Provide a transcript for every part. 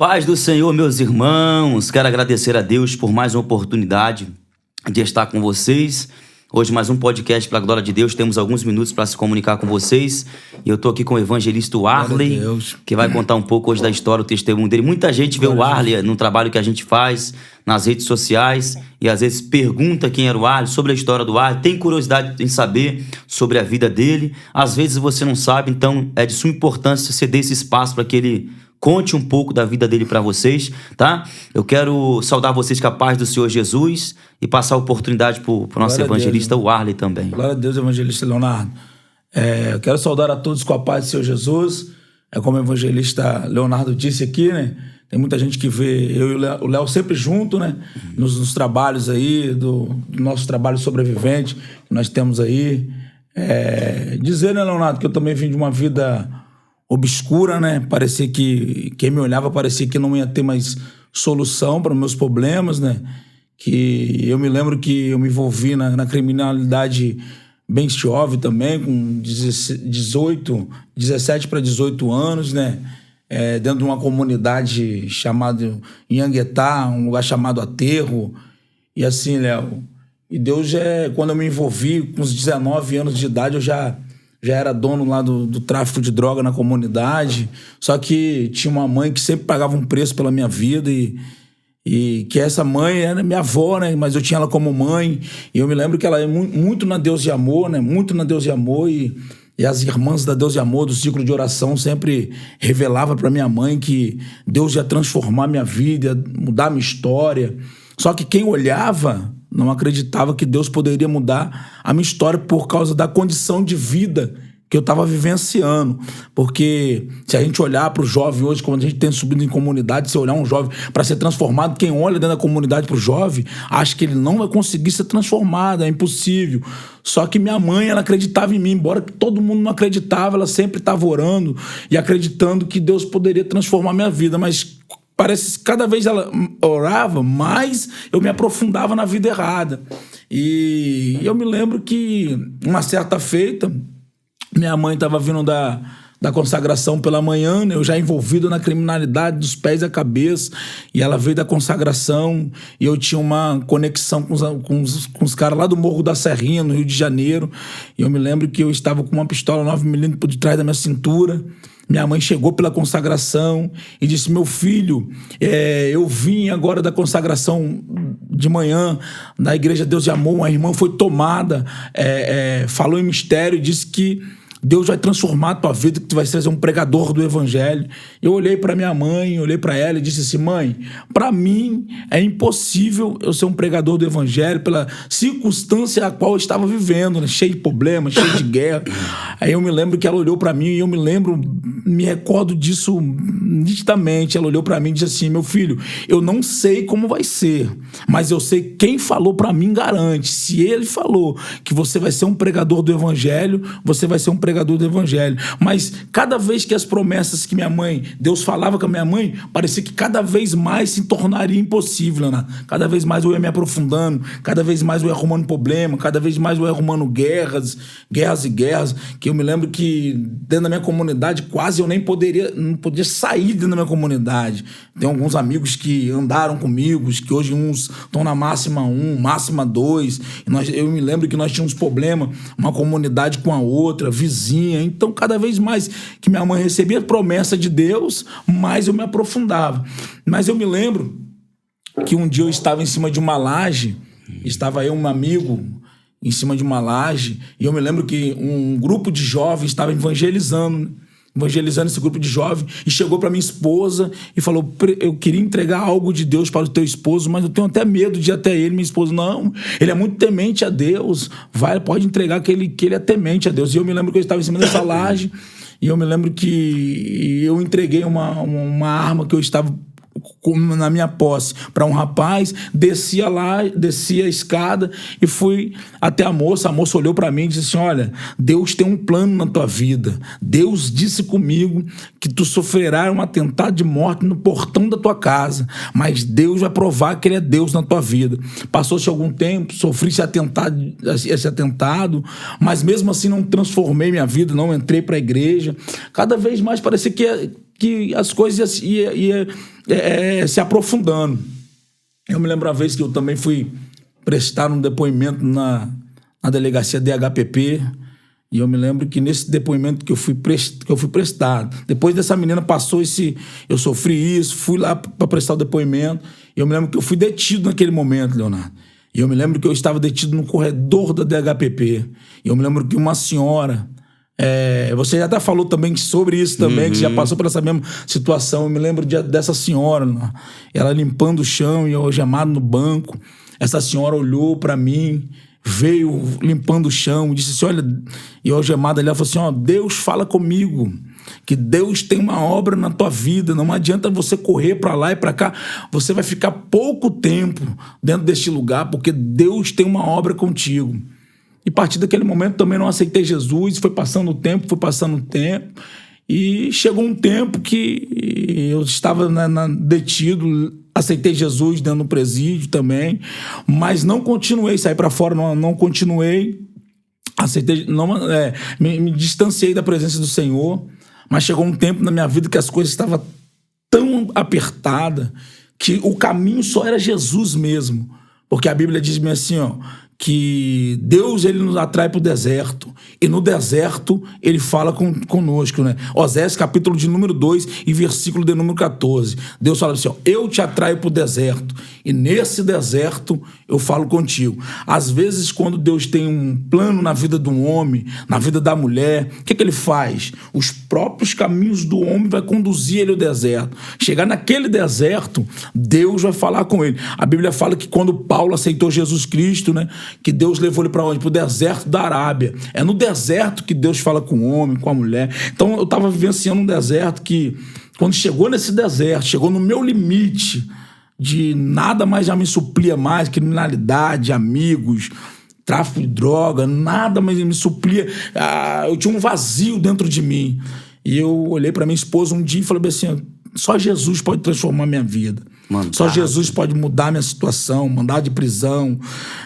Paz do Senhor, meus irmãos, quero agradecer a Deus por mais uma oportunidade de estar com vocês. Hoje mais um podcast pela glória de Deus, temos alguns minutos para se comunicar com vocês. E eu estou aqui com o evangelista Arley, que vai contar um pouco hoje da história, o testemunho dele. Muita gente vê o Arley no trabalho que a gente faz nas redes sociais e às vezes pergunta quem era o Arley, sobre a história do Arley, tem curiosidade em saber sobre a vida dele. Às vezes você não sabe, então é de suma importância você dar esse espaço para que ele conte um pouco da vida dele para vocês, tá? Eu quero saudar vocês com a paz do Senhor Jesus e passar a oportunidade para o nosso evangelista, o Arley, também. Glória a Deus, evangelista Leonardo. Eu quero saudar a todos com a paz do Senhor Jesus. Como o evangelista Leonardo disse aqui, né? Tem muita gente que vê eu e o Léo sempre junto, né? Nos trabalhos aí, do nosso trabalho sobrevivente que nós temos aí. Dizer, né, Leonardo, que eu também vim de uma vida obscura, né? Parecia que quem me olhava parecia que não ia ter mais solução para meus problemas, né? Que eu me lembro que eu me envolvi na criminalidade bem jovem também, com 17 para 18 anos, né? Dentro de uma comunidade chamada Inhanguetá, um lugar chamado Aterro. E assim, Léo, e Deus quando eu me envolvi, com uns 19 anos de idade, eu já era dono lá do tráfico de droga na comunidade, só que tinha uma mãe que sempre pagava um preço pela minha vida e que essa mãe era minha avó, né? Mas eu tinha ela como mãe, e eu me lembro que ela é muito na Deus de Amor, né? Muito na Deus de Amor, e as irmãs da Deus de Amor, do ciclo de oração, sempre revelava para minha mãe que Deus ia transformar minha vida, ia mudar a minha história. Só que quem olhava não acreditava que Deus poderia mudar a minha história por causa da condição de vida que eu estava vivenciando. Porque se a gente olhar para o jovem hoje, quando a gente tem subido em comunidade, se olhar um jovem para ser transformado, quem olha dentro da comunidade para o jovem, acha que ele não vai conseguir ser transformado, é impossível. Só que minha mãe, ela acreditava em mim, embora todo mundo não acreditava, ela sempre estava orando e acreditando que Deus poderia transformar minha vida, mas parece que cada vez ela orava, mais eu me aprofundava na vida errada. E eu me lembro que, uma certa feita, minha mãe estava vindo da consagração pela manhã, né? Eu já envolvido na criminalidade dos pés à cabeça, e ela veio da consagração, e eu tinha uma conexão com os caras lá do Morro da Serrinha, no Rio de Janeiro, e eu me lembro que eu estava com uma pistola 9mm por detrás da minha cintura. Minha mãe chegou pela consagração e disse: meu filho, eu vim agora da consagração de manhã na Igreja Deus de Amor, uma irmã foi tomada, falou em mistério e disse que Deus vai transformar a tua vida, que tu vai ser um pregador do evangelho. Eu olhei para minha mãe, olhei para ela e disse assim: mãe, para mim é impossível eu ser um pregador do evangelho pela circunstância a qual eu estava vivendo, né? Cheio de problemas, cheio de guerra. Aí eu me lembro que ela olhou para mim, e eu me recordo disso nitidamente. Ela olhou para mim e disse assim: meu filho, eu não sei como vai ser, mas eu sei quem falou para mim garante. Se ele falou que você vai ser um pregador do evangelho, você vai ser um pregador do evangelho. Mas cada vez que as promessas que Deus falava com a minha mãe, parecia que cada vez mais se tornaria impossível, né? Cada vez mais eu ia me aprofundando, cada vez mais eu ia arrumando problema, cada vez mais eu ia arrumando guerras, que eu me lembro que dentro da minha comunidade quase eu não podia sair dentro da minha comunidade. Tem alguns amigos que andaram comigo, que hoje uns estão na máxima 1, máxima 2, eu me lembro que nós tínhamos problema, uma comunidade com a outra, vizinha. Então, cada vez mais que minha mãe recebia promessa de Deus, mais eu me aprofundava. Mas eu me lembro que um dia eu estava em cima de uma laje, estava eu, um amigo, em cima de uma laje, e eu me lembro que um grupo de jovens estava evangelizando esse grupo de jovens, e chegou para minha esposa e falou: eu queria entregar algo de Deus para o teu esposo, mas eu tenho até medo de ir até ele. Minha esposa: não, ele é muito temente a Deus, pode entregar que ele é temente a Deus. E eu me lembro que eu estava em cima dessa laje, e eu me lembro que eu entreguei uma arma que eu estava na minha posse para um rapaz, desci a escada e fui até a moça olhou para mim e disse assim: olha, Deus tem um plano na tua vida, Deus disse comigo que tu sofrerás um atentado de morte no portão da tua casa, mas Deus vai provar que ele é Deus na tua vida. Passou-se algum tempo, sofri esse atentado, mas mesmo assim não transformei minha vida, não entrei para a igreja. Cada vez mais parecia que que as coisas iam se aprofundando. Eu me lembro uma vez que eu também fui prestar um depoimento na delegacia DHPP, e eu me lembro que nesse depoimento que eu fui prestado, depois dessa menina passou eu sofri isso, fui lá para prestar o depoimento, e eu me lembro que eu fui detido naquele momento, Leonardo. E eu me lembro que eu estava detido no corredor da DHPP. E eu me lembro que uma senhora... você já até falou também sobre isso também, que já passou por essa mesma situação. Eu me lembro dessa senhora, ela limpando o chão e eu algemado no banco. Essa senhora olhou para mim, veio limpando o chão, disse assim, olha... E eu algemado ali, ela falou assim, ó, Deus fala comigo, que Deus tem uma obra na tua vida, não adianta você correr para lá e para cá, você vai ficar pouco tempo dentro deste lugar, porque Deus tem uma obra contigo. E a partir daquele momento também não aceitei Jesus, foi passando o tempo, e chegou um tempo que eu estava detido, aceitei Jesus dentro do presídio também, mas não continuei, saí para fora, não continuei, aceitei, me distanciei da presença do Senhor, mas chegou um tempo na minha vida que as coisas estavam tão apertadas que o caminho só era Jesus mesmo, porque a Bíblia diz-me assim, ó, que Deus ele nos atrai para o deserto, e no deserto ele fala conosco, né? Oséias capítulo de número 2 e versículo de número 14. Deus fala assim, ó, eu te atraio para o deserto, e nesse deserto eu falo contigo. Às vezes quando Deus tem um plano na vida de um homem, na vida da mulher, o que ele faz? Os próprios caminhos do homem vai conduzir ele ao deserto. Chegar naquele deserto, Deus vai falar com ele. A Bíblia fala que quando Paulo aceitou Jesus Cristo, né? Que Deus levou ele para onde? Para o deserto da Arábia. É no deserto que Deus fala com o homem, com a mulher. Então eu estava vivenciando um deserto que, quando chegou nesse deserto, chegou no meu limite de nada mais já me suplia mais, criminalidade, amigos, tráfico de droga, nada mais me suplia. Eu tinha um vazio dentro de mim. E eu olhei para minha esposa um dia e falei assim, só Jesus pode transformar minha vida. Só Jesus pode mudar minha situação, mandado de prisão.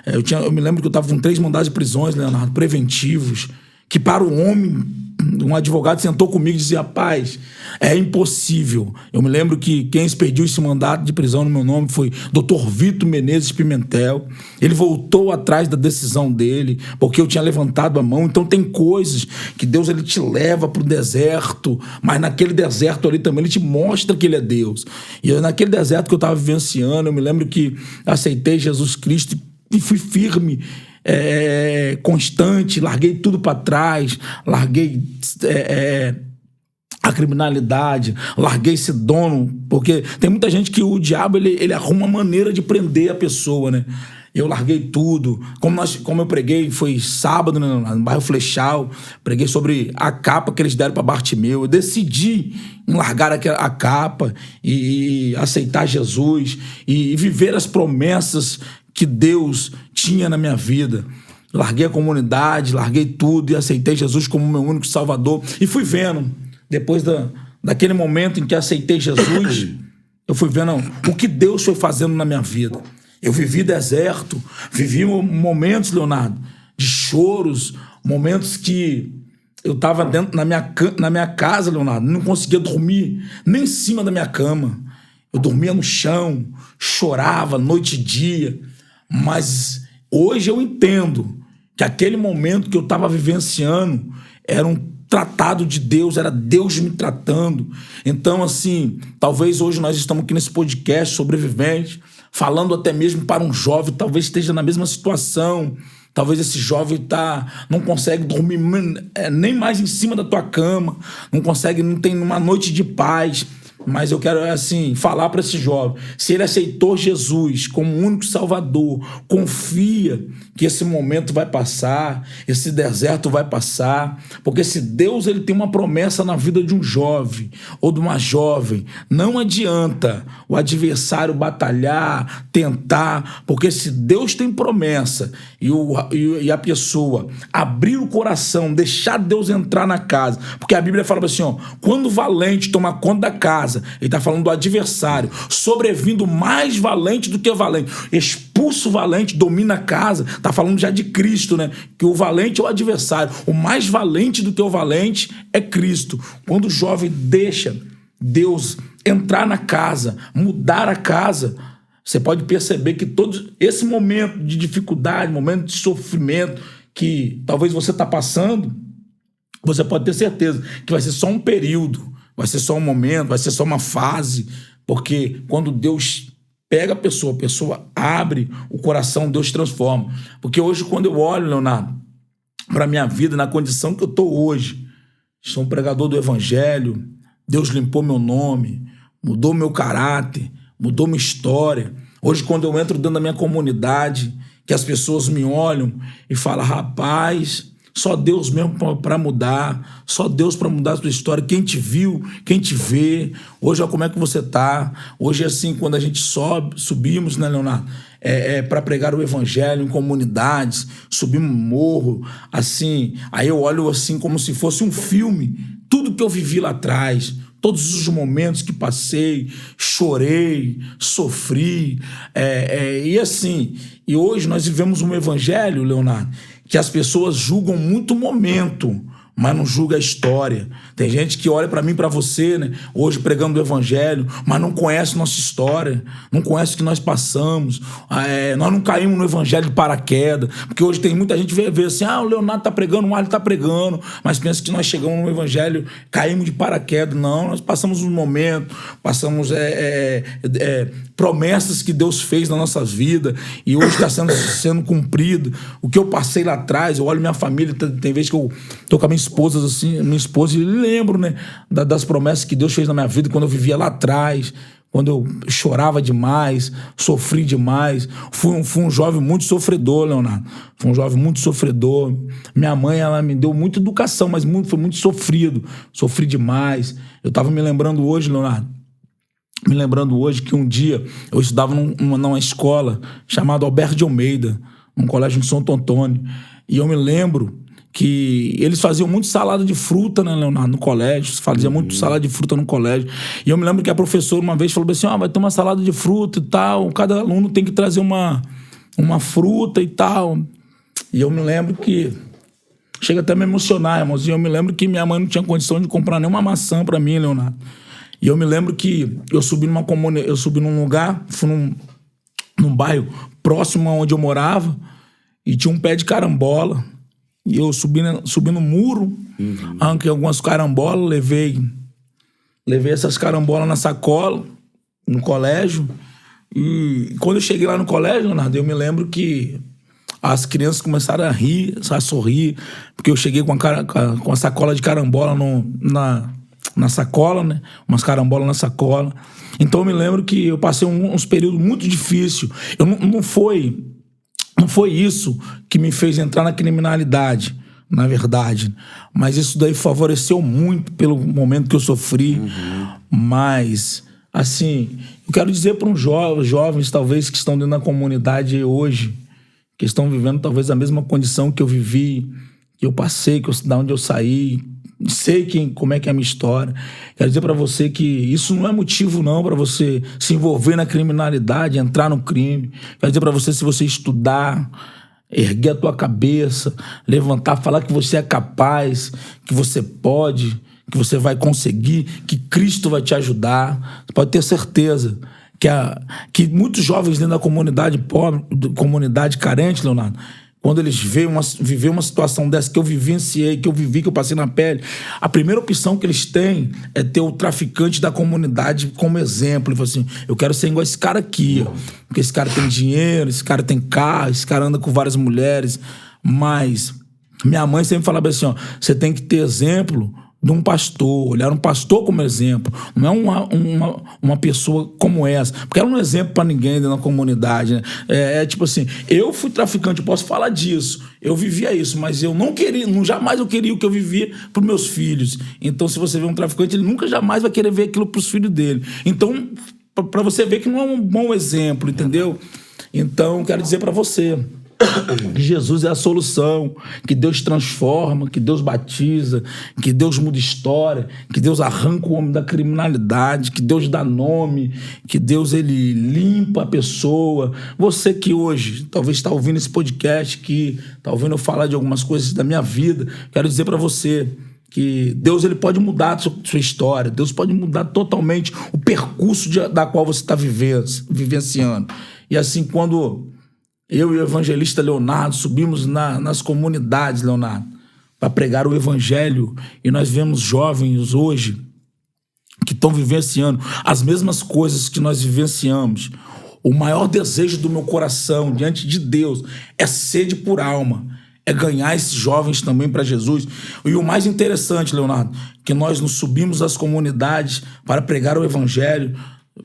Eu me lembro que eu estava com 3 mandados de prisões, Leonardo, preventivos, que para o homem, um advogado sentou comigo e dizia, rapaz, é impossível. Eu me lembro que quem expediu esse mandato de prisão no meu nome foi Dr. Vitor Menezes Pimentel. Ele voltou atrás da decisão dele, porque eu tinha levantado a mão. Então tem coisas que Deus ele te leva para o deserto, mas naquele deserto ali também ele te mostra que ele é Deus. E naquele deserto que eu estava vivenciando, eu me lembro que aceitei Jesus Cristo e fui firme, constante, larguei tudo para trás, larguei a criminalidade, larguei esse dono, porque tem muita gente que o diabo ele arruma maneira de prender a pessoa, né? Eu larguei tudo, como eu preguei, foi sábado, né, no bairro Flechal, preguei sobre a capa que eles deram para Bartimeu. Eu decidi largar a capa e aceitar Jesus e viver as promessas que Deus tinha na minha vida. Larguei a comunidade, larguei tudo e aceitei Jesus como meu único Salvador. E fui vendo, depois daquele momento em que aceitei Jesus, eu fui vendo o que Deus foi fazendo na minha vida. Eu vivi deserto, vivi momentos, Leonardo, de choros, momentos que eu estava dentro na minha casa, Leonardo, não conseguia dormir nem em cima da minha cama. Eu dormia no chão, chorava noite e dia. Mas hoje eu entendo que aquele momento que eu estava vivenciando era um tratado de Deus, era Deus me tratando. Então, assim, talvez hoje nós estamos aqui nesse podcast Sobrevivente, falando até mesmo para um jovem, talvez esteja na mesma situação. Talvez esse jovem não consegue dormir nem mais em cima da tua cama, não tem uma noite de paz. Mas eu quero, assim, falar para esse jovem, se ele aceitou Jesus como o único Salvador, confia que esse momento vai passar, esse deserto vai passar, porque se Deus ele tem uma promessa na vida de um jovem ou de uma jovem, não adianta o adversário batalhar, tentar, porque se Deus tem promessa e a pessoa abrir o coração, deixar Deus entrar na casa, porque a Bíblia fala assim, ó, quando o valente toma conta da casa, ele está falando do adversário, sobrevindo mais valente do que o valente, expulso o valente, domina a casa, está falando já de Cristo, né? Que o valente é o adversário, o mais valente do que o valente é Cristo. Quando o jovem deixa Deus entrar na casa, mudar a casa, você pode perceber que todo esse momento de dificuldade, momento de sofrimento que talvez você está passando, você pode ter certeza que vai ser só um período, vai ser só um momento, vai ser só uma fase, porque quando Deus pega a pessoa abre o coração, Deus transforma. Porque hoje, quando eu olho, Leonardo, para a minha vida, na condição que eu estou hoje, sou um pregador do Evangelho, Deus limpou meu nome, mudou meu caráter, mudou minha história. Hoje, quando eu entro dentro da minha comunidade, que as pessoas me olham e falam, rapaz, só Deus mesmo para mudar, só Deus para mudar a sua história. Quem te viu, quem te vê, hoje olha como é que você tá. Hoje, assim, quando a gente subimos, né, Leonardo? Para pregar o Evangelho em comunidades, subimos um morro, assim, aí eu olho assim como se fosse um filme, tudo que eu vivi lá atrás, todos os momentos que passei, chorei, sofri, e assim, e hoje nós vivemos um Evangelho, Leonardo, que as pessoas julgam muito o momento, mas não julga a história. Tem gente que olha para mim, para você, né, hoje pregando o Evangelho, mas não conhece nossa história, não conhece o que nós passamos. Nós não caímos no Evangelho de paraquedas, porque hoje tem muita gente que vê assim, o Leonardo tá pregando, o Arley tá pregando, mas pensa que nós chegamos no Evangelho, caímos de paraquedas. Não, nós passamos um momento, passamos promessas que Deus fez na nossas vidas, e hoje está sendo cumprido. O que eu passei lá atrás, eu olho minha família, tem vezes que eu tô com a minha esposa, assim, e lembro, né, das promessas que Deus fez na minha vida quando eu vivia lá atrás, quando eu chorava demais, sofri demais. Fui um jovem muito sofredor, Leonardo. Fui um jovem muito sofredor. Minha mãe, ela me deu muita educação, mas foi muito sofrido. Sofri demais. Eu estava me lembrando hoje, Leonardo, que um dia eu estudava numa escola chamada Alberto de Almeida, num colégio de Santo Antônio. E eu me lembro que eles faziam muito salada de fruta, né, Leonardo, no colégio. Fazia muito salada de fruta no colégio. E eu me lembro que a professora uma vez falou assim, vai ter uma salada de fruta e tal, cada aluno tem que trazer uma fruta e tal. E eu me lembro que... Chega até a me emocionar, irmãozinho. Eu me lembro que minha mãe não tinha condição de comprar nenhuma maçã pra mim, Leonardo. E eu me lembro que eu subi num lugar, fui num bairro próximo a onde eu morava, e tinha um pé de carambola. E eu subi no muro, arranquei algumas carambolas, levei essas carambolas na sacola, no colégio. E quando eu cheguei lá no colégio, Leonardo, eu me lembro que as crianças começaram a rir, a sorrir, porque eu cheguei com a sacola de carambola na sacola, né? Umas carambolas na sacola. Então eu me lembro que eu passei uns períodos muito difíceis. Não foi isso que me fez entrar na criminalidade, na verdade. Mas isso daí favoreceu muito pelo momento que eu sofri. Mas, assim, eu quero dizer para uns jovens, talvez, que estão dentro da comunidade hoje, que estão vivendo talvez a mesma condição que eu vivi, que eu passei, da onde eu saí, sei como é que é a minha história. Quero dizer para você que isso não é motivo não para você se envolver na criminalidade, entrar no crime. Quero dizer para você, se você estudar, erguer a tua cabeça, levantar, falar que você é capaz, que você pode, que você vai conseguir, que Cristo vai te ajudar. Você pode ter certeza que muitos jovens dentro da comunidade pobre, comunidade carente, Leonardo, quando eles viver uma situação dessa que eu vivenciei, que eu passei na pele, a primeira opção que eles têm é ter o traficante da comunidade como exemplo. Ele fala assim, eu quero ser igual esse cara aqui, ó, porque esse cara tem dinheiro, esse cara tem carro, esse cara anda com várias mulheres. Mas minha mãe sempre falava assim, você tem que ter exemplo de um pastor, olhar um pastor como exemplo, não é uma pessoa como essa, porque ela não é um exemplo para ninguém dentro da comunidade, né? Tipo assim, eu fui traficante, eu posso falar disso, eu vivia isso, mas eu jamais eu queria o que eu vivia para os meus filhos. Então, se você vê um traficante, ele nunca jamais vai querer ver aquilo para os filhos dele. Então, para você ver que não é um bom exemplo, entendeu? Então, quero dizer para você que Jesus é a solução, que Deus transforma, que Deus batiza, que Deus muda história, que Deus arranca o homem da criminalidade, que Deus dá nome, que Deus ele limpa a pessoa. Você que hoje talvez está ouvindo esse podcast, que está ouvindo eu falar de algumas coisas da minha vida, quero dizer para você que Deus ele pode mudar a sua história, Deus pode mudar totalmente o percurso da qual você está vivenciando. E assim, quando eu e o evangelista Leonardo subimos nas comunidades, Leonardo, para pregar o evangelho, e nós vemos jovens hoje que estão vivenciando as mesmas coisas que nós vivenciamos. O maior desejo do meu coração diante de Deus é sede por alma, é ganhar esses jovens também para Jesus. E o mais interessante, Leonardo, que nós nos subimos às comunidades para pregar o evangelho.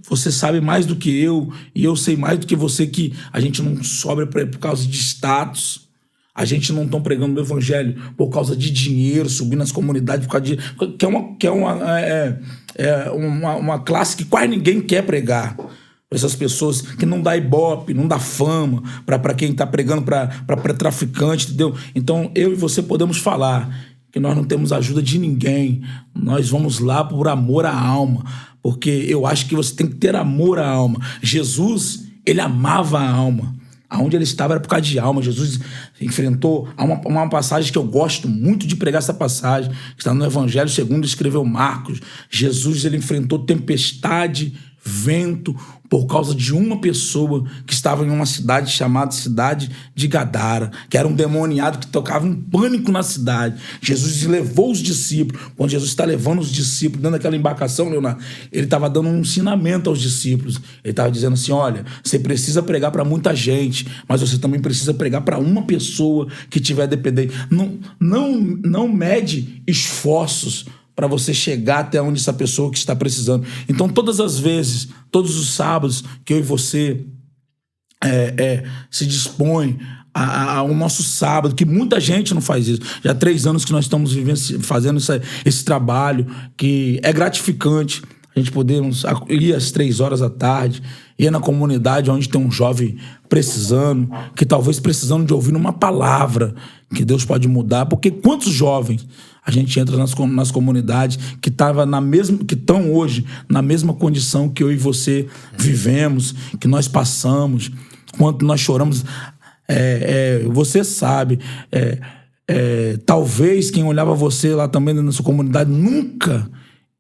Você sabe mais do que eu, e eu sei mais do que você, que a gente não sobe por causa de status. A gente não está pregando o evangelho por causa de dinheiro, subindo nas comunidades por causa de... Que é uma classe que quase ninguém quer pregar. Essas pessoas que não dá ibope, não dá fama para quem está pregando para traficante, entendeu? Então, eu e você podemos falar que nós não temos ajuda de ninguém. Nós vamos lá por amor à alma, porque eu acho que você tem que ter amor à alma. Jesus, ele amava a alma. Aonde ele estava era por causa de alma. Jesus enfrentou... Há uma passagem que eu gosto muito de pregar, essa passagem, que está no Evangelho segundo escreveu Marcos. Jesus, ele enfrentou tempestade, vento, por causa de uma pessoa que estava em uma cidade chamada Cidade de Gadara, que era um demoniado que tocava um pânico na cidade. Jesus levou os discípulos. Quando Jesus está levando os discípulos dentro daquela embarcação, Leonardo, ele estava dando um ensinamento aos discípulos. Ele estava dizendo assim, olha, você precisa pregar para muita gente, mas você também precisa pregar para uma pessoa que tiver dependente. Não mede esforços para você chegar até onde essa pessoa que está precisando. Então, todas as vezes, todos os sábados que eu e você se dispõe ao nosso sábado, que muita gente não faz isso. Já há 3 anos que nós estamos fazendo esse trabalho, que é gratificante. A gente podemos ir às 3 horas da tarde, ir na comunidade onde tem um jovem precisando, que talvez precisando de ouvir uma palavra que Deus pode mudar. Porque quantos jovens a gente entra nas comunidades que estão hoje na mesma condição que eu e você vivemos, que nós passamos, quanto nós choramos. Você sabe, talvez quem olhava você lá também na sua comunidade nunca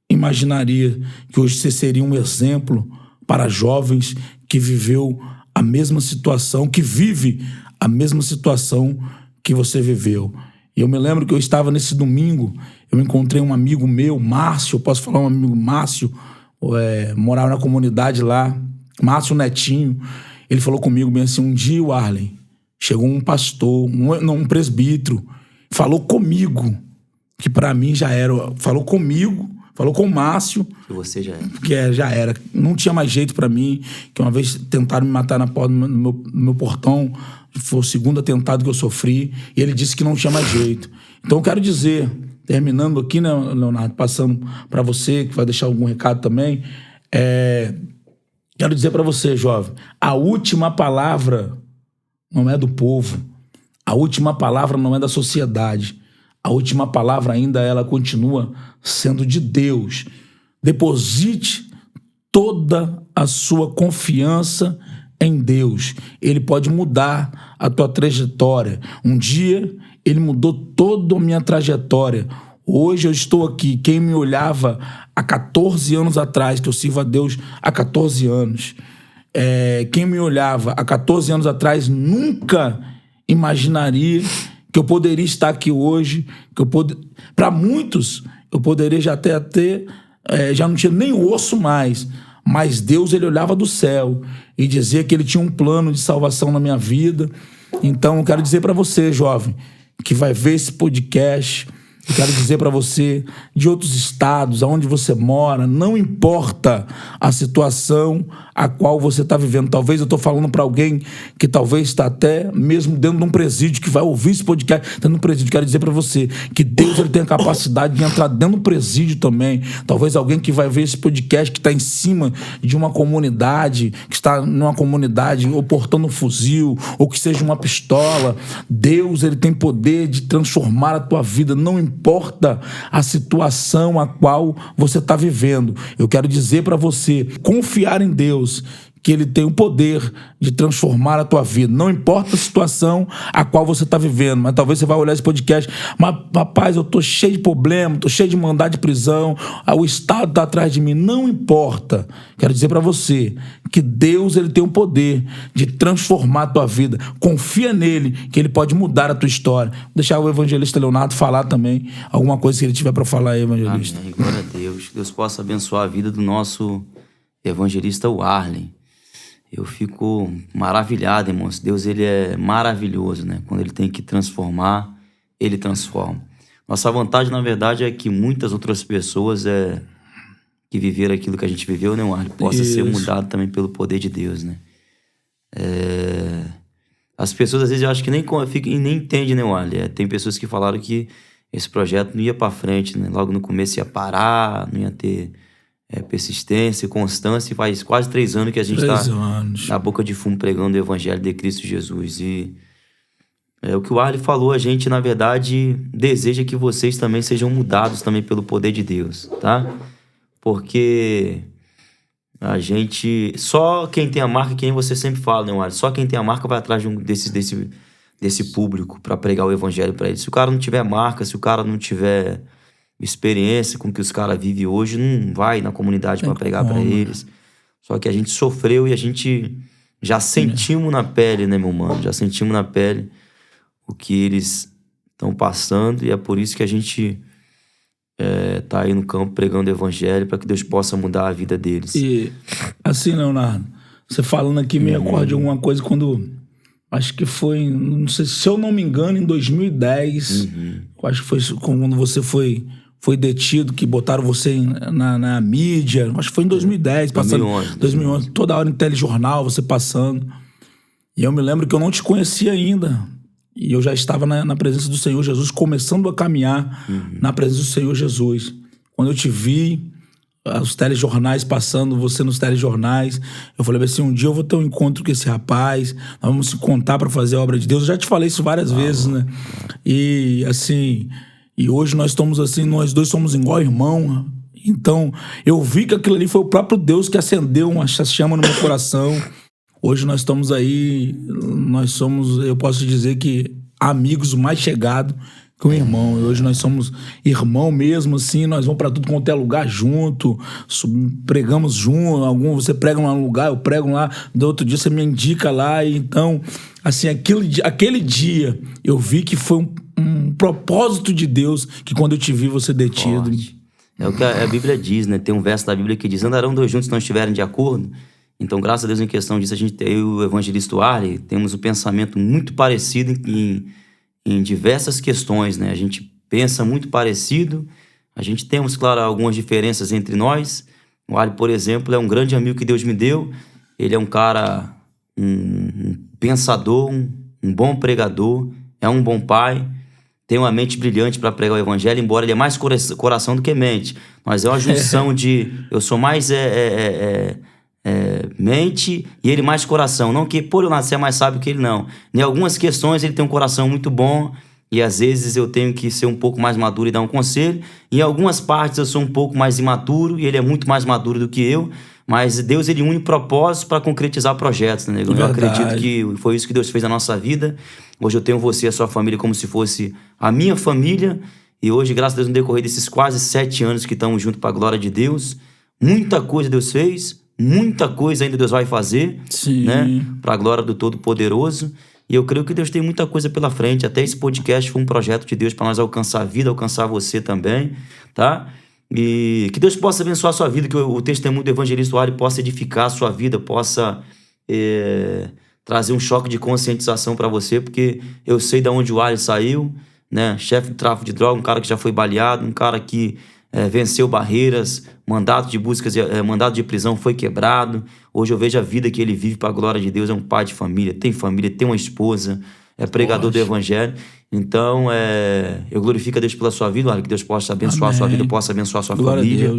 imaginaria que hoje você seria um exemplo para jovens que viveu a mesma situação, que vive a mesma situação que você viveu. E eu me lembro que eu estava nesse domingo, eu encontrei um amigo meu, Márcio, eu posso falar um amigo Márcio, morava na comunidade lá, Márcio Netinho. Ele falou comigo bem assim, um dia, Arlen, chegou um pastor, um presbítero, falou comigo, que para mim já era, falou comigo, falou com o Márcio. Que você já era. Que já era. Não tinha mais jeito pra mim, que uma vez tentaram me matar na porta do meu portão, foi o segundo atentado que eu sofri, e ele disse que não tinha mais jeito. Então eu quero dizer, terminando aqui, né, Leonardo, passando pra você, que vai deixar algum recado também, quero dizer pra você, jovem, a última palavra não é do povo, a última palavra não é da sociedade, a última palavra ainda ela continua sendo de Deus. Deposite toda a sua confiança em Deus. Ele pode mudar a tua trajetória. Um dia ele mudou toda a minha trajetória. Hoje eu estou aqui. Quem me olhava há 14 anos atrás, que eu sirvo a Deus há 14 anos, quem me olhava há 14 anos atrás nunca imaginaria que eu poderia estar aqui hoje, para muitos, eu poderia já já não tinha nem osso mais, mas Deus, ele olhava do céu e dizia que ele tinha um plano de salvação na minha vida. Então, eu quero dizer para você, jovem, que vai ver esse podcast, eu quero dizer para você, de outros estados, aonde você mora, não importa a situação a qual você está vivendo. Talvez eu estou falando para alguém que talvez está até mesmo dentro de um presídio, que vai ouvir esse podcast dentro de um presídio. Quero dizer para você que Deus, ele tem a capacidade de entrar dentro do presídio também. Talvez alguém que vai ver esse podcast que está em cima de uma comunidade, que está numa comunidade ou portando um fuzil, ou que seja uma pistola. Deus, ele tem poder de transformar a tua vida, não importa a situação a qual você está vivendo. Eu quero dizer para você, confiar em Deus, que ele tem o poder de transformar a tua vida. Não importa a situação a qual você está vivendo, mas talvez você vai olhar esse podcast, mas rapaz, eu tô cheio de problema, tô cheio de mandado de prisão, o Estado tá atrás de mim. Não importa. Quero dizer para você que Deus, ele tem o poder de transformar a tua vida. Confia nele, que ele pode mudar a tua história. Vou deixar o evangelista Leonardo falar também alguma coisa que ele tiver para falar aí, evangelista. Amém. Glória a Deus. Que Deus possa abençoar a vida do nosso evangelista Warlen. Eu fico maravilhado, irmãos. Deus, ele é maravilhoso, né? Quando ele tem que transformar, ele transforma. Nossa vantagem, na verdade, é que muitas outras pessoas que viveram aquilo que a gente viveu, né, Warlen, possa ser mudado também pelo poder de Deus, né? As pessoas, às vezes, eu acho que nem entendem, né, Warlen? Tem pessoas que falaram que esse projeto não ia para frente, né? Logo no começo ia parar, não ia ter... persistência, constância, e faz quase 3 anos que a gente está na boca de fumo pregando o evangelho de Cristo Jesus. E o que o Warlen falou, a gente, na verdade, deseja que vocês também sejam mudados também pelo poder de Deus, tá? Porque a gente... Só quem tem a marca, que nem você sempre fala, né, Warlen? Só quem tem a marca vai atrás desse público para pregar o evangelho para eles. Se o cara não tiver marca, se o cara não tiver... experiência com que os caras vivem hoje, não vai na comunidade para pregar para eles. Só que a gente sofreu e a gente já sentimos na pele, né, meu mano? Já sentimos na pele o que eles estão passando, e é por isso que a gente tá aí no campo pregando o evangelho para que Deus possa mudar a vida deles. E assim, Leonardo, você falando aqui me acorda de alguma coisa quando... Acho que foi, não sei, se eu não me engano, em 2010, acho que foi quando você foi detido, que botaram você na mídia. Acho que foi em 2010, passando 2011, toda hora em telejornal, você passando. E eu me lembro que eu não te conhecia ainda. E eu já estava na presença do Senhor Jesus, começando a caminhar na presença do Senhor Jesus. Quando eu te vi, os telejornais passando, você nos telejornais, eu falei assim, um dia eu vou ter um encontro com esse rapaz, nós vamos se contar para fazer a obra de Deus. Eu já te falei isso várias vezes, né? E assim... E hoje nós estamos assim, nós dois somos igual irmão. Então, eu vi que aquilo ali foi o próprio Deus que acendeu uma chama no meu coração. Hoje nós estamos aí, nós somos, eu posso dizer que amigos mais chegados que um irmão. E hoje nós somos irmão mesmo, assim, nós vamos para tudo quanto é lugar junto, pregamos junto, você prega num lugar, eu prego lá, do outro dia você me indica lá. E então, assim, aquele dia eu vi que foi um propósito de Deus, que quando eu te vi você detido. Forte. É o que a Bíblia diz, né? Tem um verso da Bíblia que diz, andarão 2 juntos se não estiverem de acordo. Então, graças a Deus, em questão disso, eu e o evangelista Warlen temos um pensamento muito parecido em diversas questões, né? A gente pensa muito parecido, a gente temos, claro, algumas diferenças entre nós. O Warlen, por exemplo, é um grande amigo que Deus me deu. Ele é um cara, um pensador, um bom pregador, é um bom pai, tem uma mente brilhante para pregar o evangelho, embora ele é mais coração do que mente. Mas é uma junção de... Eu sou mais mente e ele mais coração. Não que por eu nascer mais sábio que ele, não. Em algumas questões ele tem um coração muito bom e às vezes eu tenho que ser um pouco mais maduro e dar um conselho. Em algumas partes eu sou um pouco mais imaturo e ele é muito mais maduro do que eu. Mas Deus, ele une propósitos para concretizar projetos, né, nego? Eu acredito que foi isso que Deus fez na nossa vida. Hoje eu tenho você e a sua família como se fosse a minha família. E hoje, graças a Deus, no decorrer desses quase 7 anos que estamos juntos para a glória de Deus, muita coisa Deus fez, muita coisa ainda Deus vai fazer, né? Para a glória do Todo-Poderoso. E eu creio que Deus tem muita coisa pela frente. Até esse podcast foi um projeto de Deus para nós alcançar a vida, alcançar você também, tá? E que Deus possa abençoar a sua vida, que o testemunho do evangelista Warlen possa edificar a sua vida, possa trazer um choque de conscientização para você, porque eu sei de onde o Warlen saiu, né? Chefe de tráfico de droga, um cara que já foi baleado, um cara que venceu barreiras, mandato de prisão foi quebrado. Hoje eu vejo a vida que ele vive para a glória de Deus, é um pai de família, tem uma esposa, é pregador do evangelho. Então, eu glorifico a Deus pela sua vida, que Deus possa abençoar a sua vida, possa abençoar a sua família,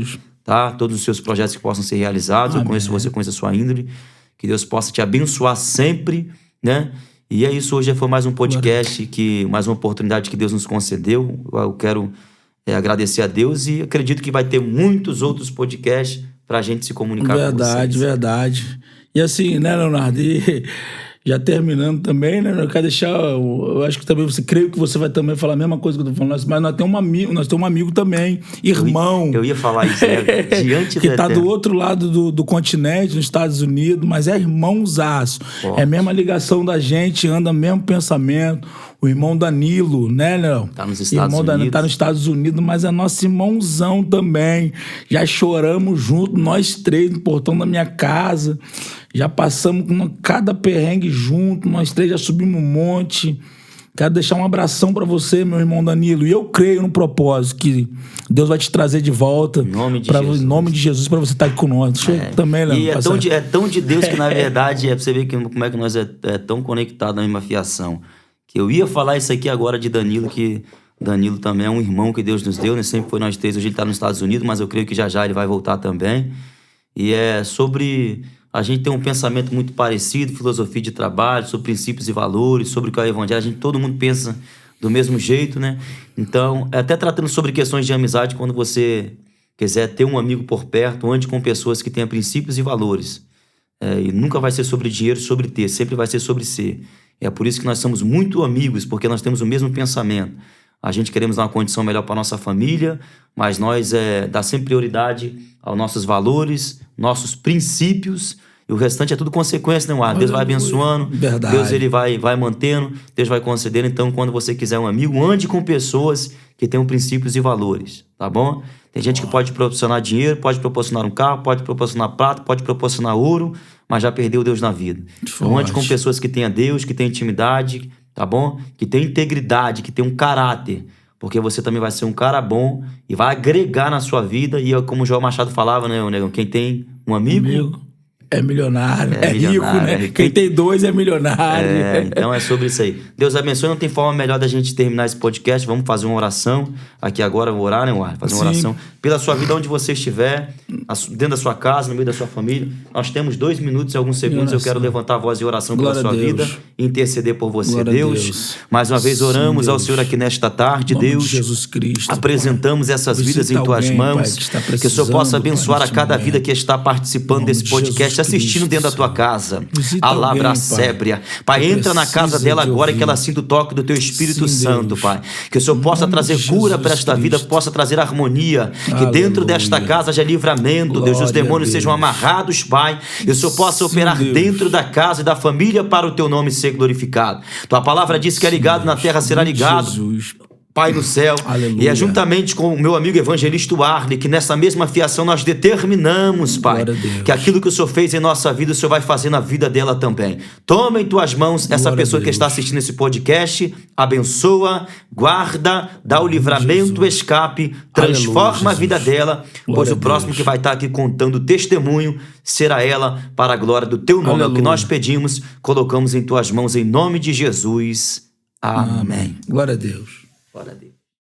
tá? Todos os seus projetos que possam ser realizados. Eu conheço você, conheço a sua índole, que Deus possa te abençoar sempre, né? E é isso, hoje foi mais um podcast, mais uma oportunidade que Deus nos concedeu. Eu quero agradecer a Deus e acredito que vai ter muitos outros podcasts pra gente se comunicar com vocês. Verdade. E assim, né, Leonardo? E já terminando também, né? Eu quero deixar. Eu acho que também creio que você vai também falar a mesma coisa que eu tô falando, mas nós temos um amigo também, irmão. Eu ia falar isso, né? Diante que da tá do outro lado do continente, nos Estados Unidos, mas é irmãozaço. É a mesma ligação da gente, anda mesmo pensamento. O irmão Danilo, né, Léo? Tá nos Estados Unidos. Tá nos Estados Unidos, mas é nosso irmãozão também. Já choramos junto, nós três, no portão da minha casa. Já passamos com cada perrengue junto, nós três já subimos um monte. Quero deixar um abração pra você, meu irmão Danilo. E eu creio no propósito que Deus vai te trazer de volta. Em nome de Jesus, pra você estar aqui conosco. Também, Léo. E é tão de Deus que, na verdade, pra você ver como é que nós é tão conectados na mesma fiação. Que eu ia falar isso aqui agora de Danilo, que Danilo também é um irmão que Deus nos deu, né? Sempre foi nós três. Hoje ele tá nos Estados Unidos, mas eu creio que já ele vai voltar também. E é sobre... A gente tem um pensamento muito parecido, filosofia de trabalho, sobre princípios e valores, sobre o que é o evangelho. Todo mundo pensa do mesmo jeito, né? Então, até tratando sobre questões de amizade, quando você quiser ter um amigo por perto, ande com pessoas que tenham princípios e valores. E nunca vai ser sobre dinheiro, sobre ter, sempre vai ser sobre ser. É por isso que nós somos muito amigos, porque nós temos o mesmo pensamento. A gente queremos dar uma condição melhor para nossa família, mas nós dá sempre prioridade aos nossos valores, nossos princípios, e o restante é tudo consequência, né, Deus vai abençoando, verdade. Deus ele vai mantendo, Deus vai concedendo. Então, quando você quiser um amigo, ande com pessoas que tenham princípios e valores, tá bom? Tem gente que pode proporcionar dinheiro, pode proporcionar um carro, pode proporcionar prata, pode proporcionar ouro, mas já perdeu Deus na vida. Então, ande com pessoas que tenham Deus, que tenham intimidade, tá bom? Que tenham integridade, que tenham um caráter, porque você também vai ser um cara bom e vai agregar na sua vida. E como o João Machado falava, né, Negão? Quem tem um amigo é milionário, é rico, né? Quem tem dois é milionário. Então é sobre isso aí. Deus abençoe. Não tem forma melhor da gente terminar esse podcast. Vamos fazer uma oração aqui agora. Vou orar, né, War? Fazer uma oração pela sua vida, onde você estiver, dentro da sua casa, no meio da sua família. Nós temos 2 minutos e alguns segundos. Eu quero levantar a voz e oração pela sua vida e interceder por você, Deus. Mais uma vez oramos ao Senhor aqui nesta tarde, Deus. Jesus Cristo, apresentamos essas vidas em tuas mãos. Que o Senhor possa abençoar a cada vida que está participando desse podcast, assistindo dentro da tua casa. Alabra sébria. Pai, entra na casa dela agora e que ela sinta o toque do teu Espírito Santo, Pai. Que o Senhor possa trazer cura para esta vida, possa trazer harmonia. Que dentro desta casa haja livramento, Deus. Os demônios sejam amarrados, Pai. E o Senhor possa operar dentro da casa e da família para o teu nome ser glorificado. Tua palavra diz que é ligado na terra, será ligado, Pai no céu. Aleluia. E é juntamente com o meu amigo evangelista Arne que nessa mesma fiação nós determinamos, Pai, que aquilo que o Senhor fez em nossa vida, o Senhor vai fazer na vida dela também. Toma em tuas mãos essa pessoa que está assistindo esse podcast, abençoa, guarda, dá o livramento, o escape, transforma a vida dela, pois o próximo que vai estar aqui contando testemunho será ela para a glória do teu nome. É o que nós pedimos, colocamos em tuas mãos em nome de Jesus. Amém. Glória a Deus. Glória a Deus.